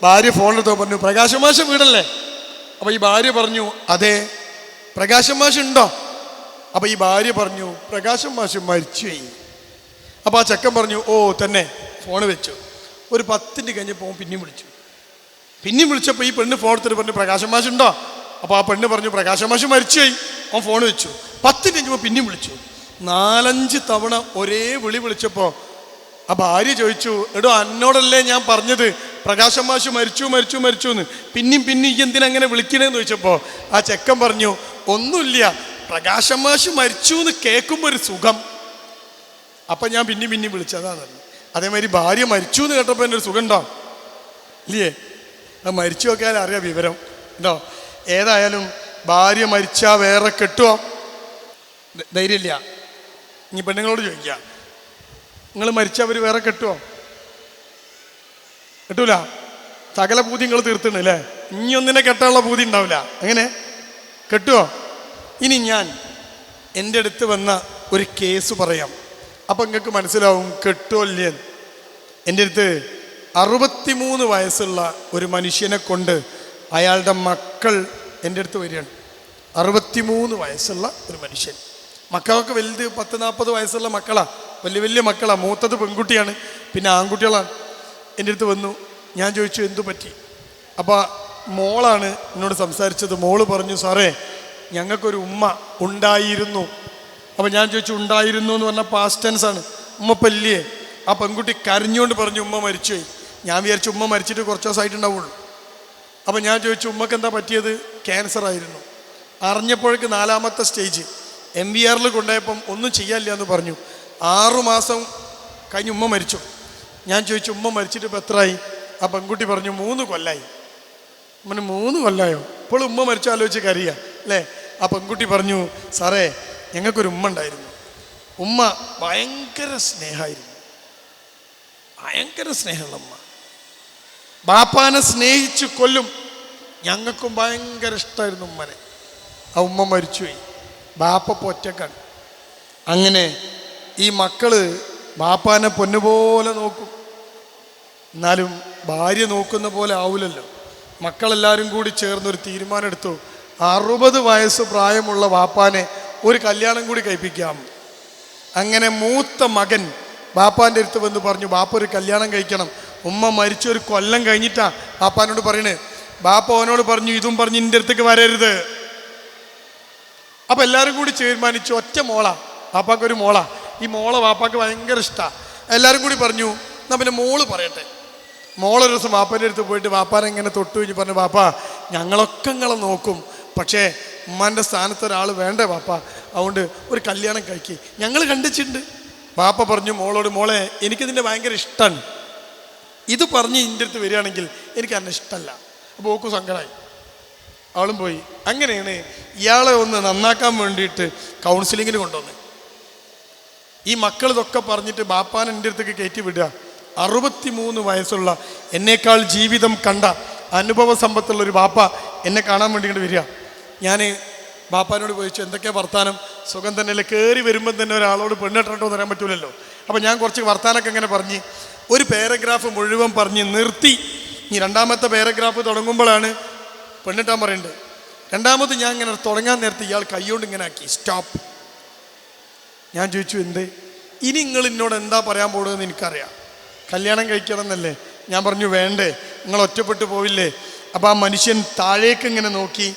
ഭാര്യ ഫോൺ എടുത്തോ പറഞ്ഞു, പ്രകാശം മാഷ വീടല്ലേ? അപ്പോൾ ഈ ഭാര്യ പറഞ്ഞു, അതെ. പ്രകാശം മാഷ് ഉണ്ടോ? അപ്പോൾ ഈ ഭാര്യ പറഞ്ഞു, പ്രകാശം മാഷ് മരിച്ചുപോയി. അപ്പോൾ ആ ചെക്കൻ പറഞ്ഞു, ഓ തന്നെ. ഫോൺ വെച്ചു. ഒരു 10 മിനിറ്റ് കഴിഞ്ഞപ്പോൾ പിന്നെയും വിളിച്ചപ്പോൾ ഈ പെണ്ണ് ഫോൺ എടുത്തിട്ട് പറഞ്ഞു, പ്രകാശം മാഷ് ഉണ്ടോ? അപ്പോൾ ആ പെണ്ണ് പറഞ്ഞു, പ്രകാശം മാഷ് മരിച്ചുപോയി. അവൻ ഫോൺ വെച്ചു. 10 മിനിറ്റ് കഴിഞ്ഞപ്പോൾ പിന്നെയും വിളിച്ചു. 4-5 തവണ ഒരേ വിളിച്ചപ്പോൾ ആ ഭാര്യ ചോദിച്ചു, എടോ എന്നോടല്ലേ ഞാൻ പറഞ്ഞത് പ്രകാശം മാഷ് മരിച്ചു എന്ന്, പിന്നെയും ഈ എന്തിനങ്ങനെ വിളിക്കണേന്ന് ചോദിച്ചപ്പോൾ ആ ചെക്കൻ പറഞ്ഞു, ഒന്നുമില്ല, പ്രകാശം മാഷ് മരിച്ചു എന്ന് കേൾക്കുമ്പോൾ ഒരു സുഖം, അപ്പം ഞാൻ പിന്നെയും വിളിച്ചതാണ്. അതേമാതിരി ഭാര്യ മരിച്ചു എന്ന് കേട്ടപ്പോൾ എൻ്റെ ഒരു സുഖം ഉണ്ടാവും ഇല്ലേ? അത് മരിച്ചു നോക്കിയാൽ അറിയാം വിവരം ഉണ്ടോ? ഏതായാലും ഭാര്യ മരിച്ചാൽ വേറെ കെട്ടുമോ? ധൈര്യമില്ല. ഇനി പെണ്ണുങ്ങളോട് ചോദിക്കുക, നിങ്ങൾ മരിച്ചവർ വേറെ കെട്ടുമോ? കെട്ടൂല. സകല പൂതി നിങ്ങൾ തീർത്തുണ്ട് അല്ലേ? ഇനി ഒന്നിനെ കെട്ടാനുള്ള പൂതി ഉണ്ടാവില്ല. എങ്ങനെ കെട്ടുമോ? ഇനി ഞാൻ എൻ്റെ അടുത്ത് വന്ന ഒരു കേസ് പറയാം, അപ്പം നിങ്ങൾക്ക് മനസ്സിലാവും കെട്ടുമോ ഇല്ലേ. എൻ്റെ അടുത്ത് 63 വയസ്സുള്ള ഒരു മനുഷ്യനെ കൊണ്ട് അയാളുടെ മക്കൾ എൻ്റെ അടുത്ത് വരികയാണ്. 63 വയസ്സുള്ള ഒരു മനുഷ്യൻ. മക്കളൊക്കെ വലുത് 10-40 വയസ്സുള്ള മക്കളാണ്, വലിയ മക്കളാണ്. മൂത്തത് പെൺകുട്ടിയാണ്, പിന്നെ ആൺകുട്ടികളാണ്. എൻ്റെ അടുത്ത് വന്നു. ഞാൻ ചോദിച്ചു, എന്തു പറ്റി? അപ്പോൾ മോളാണ് എന്നോട് സംസാരിച്ചത്. മോള് പറഞ്ഞു, സാറേ ഞങ്ങൾക്കൊരു ഉമ്മ ഉണ്ടായിരുന്നു. അപ്പോൾ ഞാൻ ചോദിച്ചു, ഉണ്ടായിരുന്നു എന്ന് പറഞ്ഞാൽ പാസ്റ്റ് ടെൻസ് ആണ്. ഉമ്മ പല്ലിയേ? ആ പെൺകുട്ടി കരഞ്ഞുകൊണ്ട് പറഞ്ഞു, ഉമ്മ മരിച്ചുപോയി. ഞാൻ വിചാരിച്ചു ഉമ്മ മരിച്ചിട്ട് കുറച്ച് ദിവസമായിട്ടുണ്ടാവുള്ളൂ. അപ്പോൾ ഞാൻ ചോദിച്ചു, ഉമ്മക്ക് എന്താ പറ്റിയത്? ക്യാൻസർ ആയിരുന്നു. അറിഞ്ഞപ്പോഴേക്ക് 4ാമത്തെ സ്റ്റേജ്. MVRൽ കൊണ്ടുപോയപ്പം ഒന്നും ചെയ്യാനില്ല എന്ന് പറഞ്ഞു. 6 മാസം കഴിഞ്ഞ് ഉമ്മ മരിച്ചു. ഞാൻ ചോദിച്ചു, ഉമ്മ മരിച്ചിട്ട് ഇപ്പം എത്രയായി? ആ പെൺകുട്ടി പറഞ്ഞു, 3 കൊല്ലമായി. ഉമ്മന് 3 കൊല്ലമായോ? ഇപ്പോൾ ഉമ്മ മരിച്ചു ആലോചിച്ച് കരയുക അല്ലേ? ആ പെൺകുട്ടി പറഞ്ഞു, സാറേ ഞങ്ങൾക്കൊരു ഉമ്മ ഉണ്ടായിരുന്നു. ഉമ്മ ഭയങ്കര സ്നേഹമുള്ള ഉമ്മ. ബാപ്പാനെ സ്നേഹിച്ച് കൊല്ലും. ഞങ്ങൾക്കും ഭയങ്കര ഇഷ്ടമായിരുന്നു ഉമ്മനെ. ആ ഉമ്മ മരിച്ചുപോയി. ബാപ്പ ഒറ്റക്കാണ്. അങ്ങനെ ഈ മക്കള് ബാപ്പാനെ പൊന്നുപോലെ നോക്കും. എന്നാലും ഭാര്യ നോക്കുന്ന പോലെ ആവില്ലല്ലോ. മക്കളെല്ലാവരും കൂടി ചേർന്നൊരു തീരുമാനം എടുത്തു, 60 വയസ്സ് പ്രായമുള്ള ബാപ്പാനെ ഒരു കല്യാണം കൂടി കഴിപ്പിക്കാം. അങ്ങനെ മൂത്ത മകൻ ബാപ്പാൻ്റെ അടുത്ത് വന്ന് പറഞ്ഞു, ബാപ്പ ഒരു കല്യാണം കഴിക്കണം. ഉമ്മ മരിച്ച 1 കൊല്ലം കഴിഞ്ഞിട്ടാ ബാപ്പാനോട് പറയണേ. ബാപ്പ അവനോട് പറഞ്ഞു, ഇതും പറഞ്ഞ് എൻ്റെ അടുത്തേക്ക് വരരുത്. അപ്പം എല്ലാവരും കൂടി തീരുമാനിച്ചു, ഒറ്റ മോളാ, ബാപ്പാക്കൊരു മോളാ. ഈ മോളെ ബാപ്പാക്ക് ഭയങ്കര ഇഷ്ടമാണ്. എല്ലാവരും കൂടി പറഞ്ഞു, എന്നാൽ പിന്നെ മോള് പറയട്ടെ. മോളൊരു ദിവസം ബാപ്പാൻ്റെ അടുത്ത് പോയിട്ട് ബാപ്പാനെ ഇങ്ങനെ തൊട്ടു കഴിഞ്ഞ് പറഞ്ഞു, ബാപ്പാ ഞങ്ങളൊക്കെ നിങ്ങളെ നോക്കും, പക്ഷേ ഉമ്മാൻ്റെ സ്ഥാനത്ത് ഒരാൾ വേണ്ടേ ബാപ്പ, അതുകൊണ്ട് ഒരു കല്യാണം കഴിക്കി, ഞങ്ങൾ കണ്ടിട്ടുണ്ട്. ബാപ്പ പറഞ്ഞു മോളോട്, മോളെ എനിക്കിതിൻ്റെ ഭയങ്കര ഇഷ്ടമാണ്, ഇത് പറഞ്ഞ് ഇതിൻ്റെ അടുത്ത് വരികയാണെങ്കിൽ എനിക്ക് അന്നെ ഇഷ്ടമല്ല. അപ്പോൾ ഓക്കും സങ്കടമായി, അവളും പോയി. അങ്ങനെയാണ് ഇയാളെ ഒന്ന് നന്നാക്കാൻ വേണ്ടിയിട്ട് കൗൺസിലിങ്ങിന് കൊണ്ടുവന്നത്. ഈ മക്കൾ ഇതൊക്കെ പറഞ്ഞിട്ട് ബാപ്പാനെ എൻ്റെ അടുത്തേക്ക് കയറ്റി വിടുക. 63 വയസ്സുള്ള എന്നേക്കാൾ ജീവിതം കണ്ട അനുഭവ സമ്പത്തുള്ള ഒരു ബാപ്പ എന്നെ കാണാൻ വേണ്ടി ഇങ്ങോട്ട് വരിക. ഞാൻ ബാപ്പാനോട് ചോദിച്ചു, എന്തൊക്കെയാണ് വർത്താനം? സുഖം തന്നെയല്ലേ? കയറി വരുമ്പം തന്നെ ഒരാളോട് പെണ്ണിട്ടോ തരാൻ പറ്റൂലല്ലോ. അപ്പം ഞാൻ കുറച്ച് വർത്താനൊക്കെ ഇങ്ങനെ പറഞ്ഞ് ഒരു പാരഗ്രാഫ് മുഴുവൻ പറഞ്ഞ് നിർത്തി. ഇനി 2ാമത്തെ പാരഗ്രാഫ് തുടങ്ങുമ്പോഴാണ് പെണ്ണിട്ടാൻ പറയുന്നത്. രണ്ടാമത് ഞാൻ ഇങ്ങനെ തുടങ്ങാൻ നേരത്തെ ഇയാൾ കൈകൊണ്ട് ഇങ്ങനെ ആക്കി സ്റ്റോപ്പ്. ഞാൻ ചോദിച്ചു എന്തേ? ഇനി നിങ്ങൾ എന്നോട് എന്താ പറയാൻ പോകുന്നതെന്ന് എനിക്കറിയാം. കല്യാണം കഴിക്കണം എന്നല്ലേ? ഞാൻ പറഞ്ഞു വേണ്ടേ, നിങ്ങൾ ഒറ്റപ്പെട്ടു പോവില്ലേ. അപ്പം ആ മനുഷ്യൻ താഴേക്ക് ഇങ്ങനെ നോക്കി,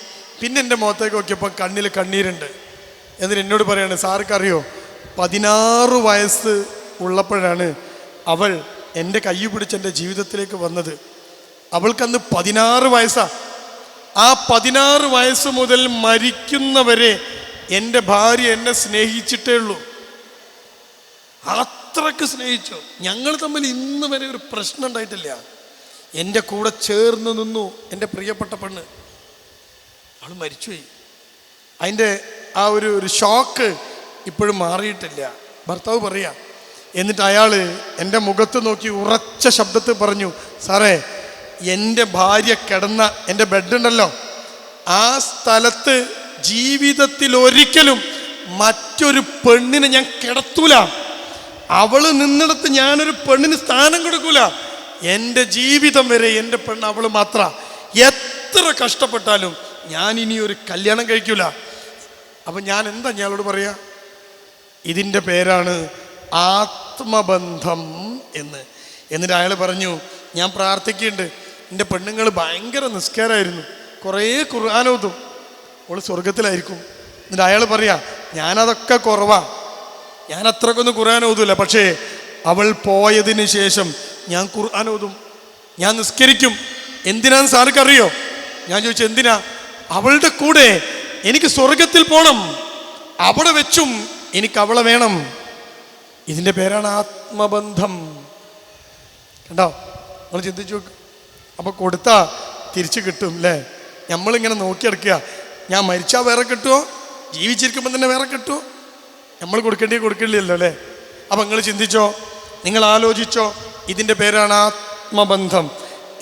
പിന്നെ എൻ്റെ മുഖത്തേക്ക് നോക്കിയപ്പോൾ കണ്ണിൽ കണ്ണീരുണ്ട്. എന്നിട്ട് എന്നോട് പറയാണ്, സാർക്കറിയോ 16 വയസ്സ് ഉള്ളപ്പോഴാണ് അവൾ എൻ്റെ കൈ പിടിച്ച് എൻ്റെ ജീവിതത്തിലേക്ക് വന്നത്. അവൾക്കന്ന് 16 വയസ്സാ. ആ 16 വയസ്സ് മുതൽ മരിക്കുന്നവരെ എൻ്റെ ഭാര്യ എന്നെ സ്നേഹിച്ചിട്ടേ ഉള്ളൂ. അത്രക്ക് സ്നേഹിച്ചു. ഞങ്ങൾ തമ്മിൽ ഇന്ന് വരെ ഒരു പ്രശ്നം ഉണ്ടായിട്ടില്ല. എൻ്റെ കൂടെ ചേർന്ന് നിന്നു എൻ്റെ പ്രിയപ്പെട്ട പെണ്ണ്. അവൾ മരിച്ചുപോയി. അതിൻ്റെ ആ ഒരു ഷോക്ക് ഇപ്പോഴും മാറിയിട്ടില്ല. ഭർത്താവ് പറയാ. എന്നിട്ട് അയാൾ എൻ്റെ മുഖത്ത് നോക്കി ഉറച്ച ശബ്ദത്തിൽ പറഞ്ഞു, സാറേ, എൻ്റെ ഭാര്യ കിടന്ന എൻ്റെ ബെഡുണ്ടല്ലോ, ആ സ്ഥലത്ത് ജീവിതത്തിൽ ഒരിക്കലും മറ്റൊരു പെണ്ണിനെ ഞാൻ കിടത്തൂല. അവള് നിന്നിടത്ത് ഞാനൊരു പെണ്ണിന് സ്ഥാനം കൊടുക്കൂല. എൻ്റെ ജീവിതം വരെ എൻ്റെ പെണ്ണ് അവള് മാത്ര. എത്ര കഷ്ടപ്പെട്ടാലും ഞാൻ ഇനി ഒരു കല്യാണം കഴിക്കൂല. അപ്പം ഞാൻ എന്താ ഞാനോട് പറയാ? ഇതിൻ്റെ പേരാണ് ആത്മബന്ധം എന്ന്. എന്നിട്ട് അയാൾ പറഞ്ഞു, ഞാൻ പ്രാർത്ഥിക്കുന്നുണ്ട്. എൻ്റെ പെണ്ണുങ്ങൾ ഭയങ്കര നിസ്കാരമായിരുന്നു, കുറേ ഖുർആൻ ഓതും, അവൾ സ്വർഗത്തിലായിരിക്കും. എന്നിട്ട് അയാൾ പറയാ, ഞാനതൊക്കെ കുറവാ, ഞാൻ അത്രക്കൊന്നും ഖുർആൻ ഓതൂല, പക്ഷേ അവൾ പോയതിന് ശേഷം ഞാൻ ഖുർആൻ ഓതും, ഞാൻ നിസ്കരിക്കും. എന്തിനാന്ന് സാർക്കറിയോ? ഞാൻ ചോദിച്ചു എന്തിനാ? അവളുടെ കൂടെ എനിക്ക് സ്വർഗത്തിൽ പോണം, അവിടെ വെച്ചും എനിക്ക് അവളെ വേണം. ഇതിൻ്റെ പേരാണ് ആത്മബന്ധം. കണ്ടോ? നമ്മൾ ചിന്തിച്ചു നോക്ക്. അപ്പോൾ കൊടുത്താൽ തിരിച്ചു കിട്ടും അല്ലേ? നമ്മളിങ്ങനെ നോക്കിയെടുക്കുക, ഞാൻ മരിച്ചാൽ വേറെ കിട്ടുമോ, ജീവിച്ചിരിക്കുമ്പോൾ തന്നെ വേറെ കിട്ടുമോ? നമ്മൾ കൊടുക്കേണ്ടിയല്ലോ അല്ലേ? അപ്പം നിങ്ങൾ ചിന്തിച്ചോ, നിങ്ങൾ ആലോചിച്ചോ, ഇതിൻ്റെ പേരാണ് ആത്മബന്ധം.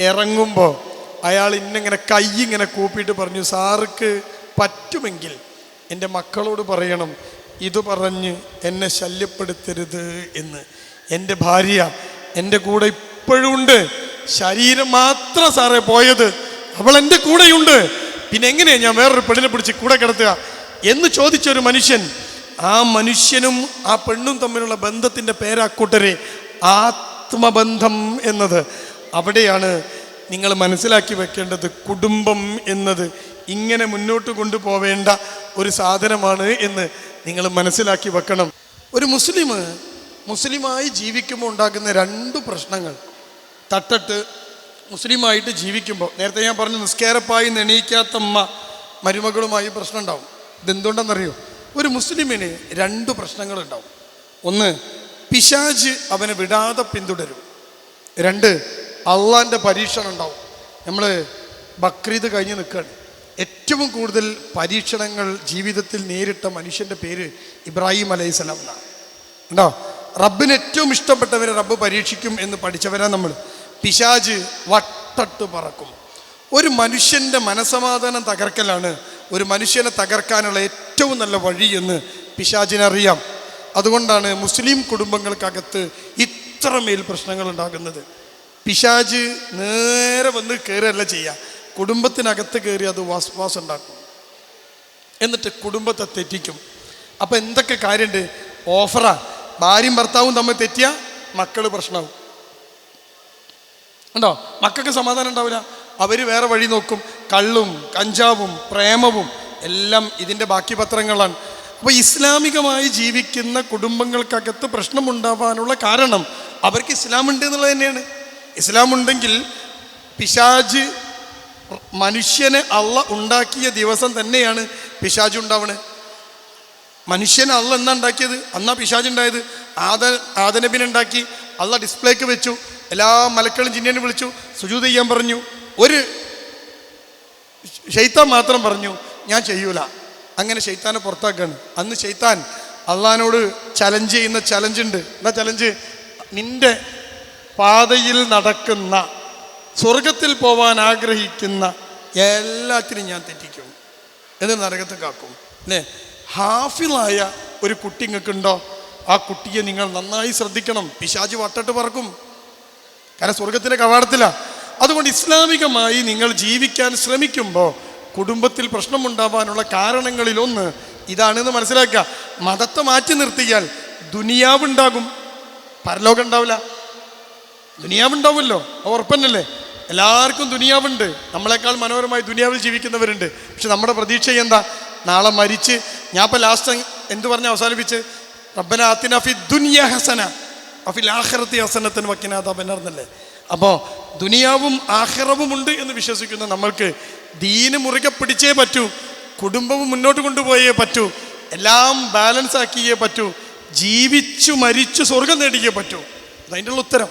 ഇറങ്ങുമ്പോൾ അയാൾ ഇന്നിങ്ങനെ കൈ ഇങ്ങനെ കൂപ്പിയിട്ട് പറഞ്ഞു, സാർക്ക് പറ്റുമെങ്കിൽ എൻ്റെ മക്കളോട് പറയണം, ഇത് പറഞ്ഞ് എന്നെ ശല്യപ്പെടുത്തരുത് എന്ന്. എൻ്റെ ഭാര്യ എൻ്റെ കൂടെ ഇപ്പോഴും ഉണ്ട്, ശരീരം മാത്രം സാറേ പോയത്, അവൾ എൻ്റെ കൂടെയുണ്ട്, പിന്നെ എങ്ങനെയാണ് ഞാൻ വേറൊരു പെണ്ണിനെ പിടിച്ച് കൂടെ കിടത്തുക എന്ന് ചോദിച്ചൊരു മനുഷ്യൻ. ആ മനുഷ്യനും ആ പെണ്ണും തമ്മിലുള്ള ബന്ധത്തിൻ്റെ പേരാക്കൂട്ടരെ ആത്മബന്ധം എന്നത്. അവിടെയാണ് നിങ്ങൾ മനസ്സിലാക്കി വെക്കേണ്ടത്, കുടുംബം എന്നത് ഇങ്ങനെ മുന്നോട്ട് കൊണ്ടുപോവേണ്ട ഒരു സാധനമാണ് എന്ന് നിങ്ങൾ മനസ്സിലാക്കി വെക്കണം. ഒരു മുസ്ലിമായി ജീവിക്കുമ്പോൾ ഉണ്ടാകുന്ന 2 പ്രശ്നങ്ങൾ. തട്ടിട്ട് മുസ്ലിമായിട്ട് ജീവിക്കുമ്പോൾ, നേരത്തെ ഞാൻ പറഞ്ഞു, നിസ്കാരപ്പായി എണീക്കാത്ത അമ്മ മരുമകളുമായി പ്രശ്നം ഉണ്ടാവും. ഇതെന്തുകൊണ്ടെന്നറിയോ? ഒരു മുസ്ലിമിന് 2 പ്രശ്നങ്ങളുണ്ടാവും. ഒന്ന്, പിശാച് അവനെ വിടാതെ പിന്തുടരും. 2, അള്ളാൻ്റെ പരീക്ഷണം ഉണ്ടാവും. നമ്മൾ ബക്രീദ് കഴിഞ്ഞ് നിൽക്കുകയാണ്. ഏറ്റവും കൂടുതൽ പരീക്ഷണങ്ങൾ ജീവിതത്തിൽ നേരിട്ട മനുഷ്യൻ്റെ പേര് ഇബ്രാഹിം അലൈഹിസ്സലാം എന്നാണ്. ഉണ്ടോ? റബ്ബിന് ഏറ്റവും ഇഷ്ടപ്പെട്ടവരെ റബ്ബ് പരീക്ഷിക്കും എന്ന് പഠിച്ചവരാ നമ്മൾ. പിശാച് വട്ടട്ട് പറക്കും. ഒരു മനുഷ്യൻ്റെ മനസമാധാനം തകർക്കലാണ് ഒരു മനുഷ്യനെ തകർക്കാനുള്ള ഏറ്റവും നല്ല വഴി എന്ന് പിശാചിനറിയാം. അതുകൊണ്ടാണ് മുസ്ലിം കുടുംബങ്ങൾക്കകത്ത് ഇത്രമേൽ പ്രശ്നങ്ങൾ ഉണ്ടാകുന്നത്. പിശാച് നേരെ വന്ന് കയറുകയല്ല ചെയ്യുക, കുടുംബത്തിനകത്ത് കയറി അത് വാസ്വാസം ഉണ്ടാക്കും, എന്നിട്ട് കുടുംബത്തെ തെറ്റിക്കും. അപ്പം എന്തൊക്കെ കാര്യമുണ്ട്? ഓഫറാ. ഭാര്യയും ഭർത്താവും തമ്മിൽ തെറ്റിയ മക്കൾ പ്രശ്നമാവും. ഉണ്ടോ? മക്കൾക്ക് സമാധാനം ഉണ്ടാവില്ല, അവർ വേറെ വഴി നോക്കും. കള്ളും കഞ്ചാവും പ്രേമവും എല്ലാം ഇതിൻ്റെ ബാക്കി പത്രങ്ങളാണ്. അപ്പോൾ ഇസ്ലാമികമായി ജീവിക്കുന്ന കുടുംബങ്ങൾക്കകത്ത് പ്രശ്നമുണ്ടാവാനുള്ള കാരണം അവർക്ക് ഇസ്ലാം ഉണ്ട് എന്നുള്ളത് തന്നെയാണ്. ഇസ്ലാം ഉണ്ടെങ്കിൽ പിശാച് മനുഷ്യനെ അള്ള ഉണ്ടാക്കിയ ദിവസം തന്നെയാണ് പിശാച് ഉണ്ടാവണത്. മനുഷ്യനെ അള്ള എന്നാ ഉണ്ടാക്കിയത്? അന്നാ പിശാച് ഉണ്ടായത്. ആദനബിനെ ഉണ്ടാക്കി, അള്ള ഡിസ്പ്ലേക്ക് വെച്ചു, എല്ലാ മലക്കളും ജിന്നിനെ വിളിച്ചു, സുജൂദ് ചെയ്യാൻ പറഞ്ഞു. ഒരു ശൈത്താൻ മാത്രം പറഞ്ഞു ഞാൻ ചെയ്യൂല. അങ്ങനെ ശൈത്താനെ പുറത്താക്കാണ്. അന്ന് ശൈത്താൻ അള്ളഹാനോട് ചലഞ്ച് ചെയ്യുന്ന ചലഞ്ചുണ്ട്. എന്താ ചലഞ്ച്? നിന്റെ പാതയിൽ നടക്കുന്ന, സ്വർഗത്തിൽ പോവാൻ ആഗ്രഹിക്കുന്ന എല്ലാത്തിനും ഞാൻ തെറ്റിക്കും, എന്ന് നരകത്തെ കാക്കും. അല്ലേ? ഹാഫിളായ ഒരു കുട്ടി നിങ്ങൾക്കുണ്ടോ? ആ കുട്ടിയെ നിങ്ങൾ നന്നായി ശ്രദ്ധിക്കണം. പിശാച് വട്ടട്ട് പറക്കും, കാരണം സ്വർഗത്തിലെ കവാടത്തിലാണ്. അതുകൊണ്ട് ഇസ്ലാമികമായി നിങ്ങൾ ജീവിക്കാൻ ശ്രമിക്കുമ്പോൾ കുടുംബത്തിൽ പ്രശ്നമുണ്ടാവാനുള്ള കാരണങ്ങളിലൊന്ന് ഇതാണെന്ന് മനസ്സിലാക്കുക. മതത്തെ മാറ്റി നിർത്തിയാൽ ദുനിയാവുണ്ടാകും, പരലോകം ഉണ്ടാവില്ല. ദുനിയാവുണ്ടാവുമല്ലോ, ഉറപ്പന്നല്ലേ? എല്ലാവർക്കും ദുനിയാവുണ്ട്, നമ്മളെക്കാൾ മനോഹരമായി ദുനിയാവിൽ ജീവിക്കുന്നവരുണ്ട്. പക്ഷെ നമ്മുടെ പ്രതീക്ഷ എന്താ? നാളെ മരിച്ച് ഞാൻ ഇപ്പം ലാസ്റ്റ് എന്ത് പറഞ്ഞ് അവസാനിപ്പിച്ച് റബ്ബനാ ആതിനാ ഫി ദുനിയാ ഹസന വഫിൽ ആഖിറതി ഹസനത്തൻ വഖിനാ അദാബന്നാർന്നല്ലേ. അപ്പോൾ ദുനിയാവും ആഖിറവും ഉണ്ട് എന്ന് വിശ്വസിക്കുന്ന നമ്മൾക്ക് ദീന് മുറുകെ പിടിച്ചേ പറ്റൂ, കുടുംബവും മുന്നോട്ട് കൊണ്ടുപോയേ പറ്റൂ, എല്ലാം ബാലൻസ് ആക്കിയേ പറ്റൂ, ജീവിച്ചു മരിച്ചു സ്വർഗം നേടിയേ പറ്റൂ. അതിൻ്റെ ഉള്ള ഉത്തരം.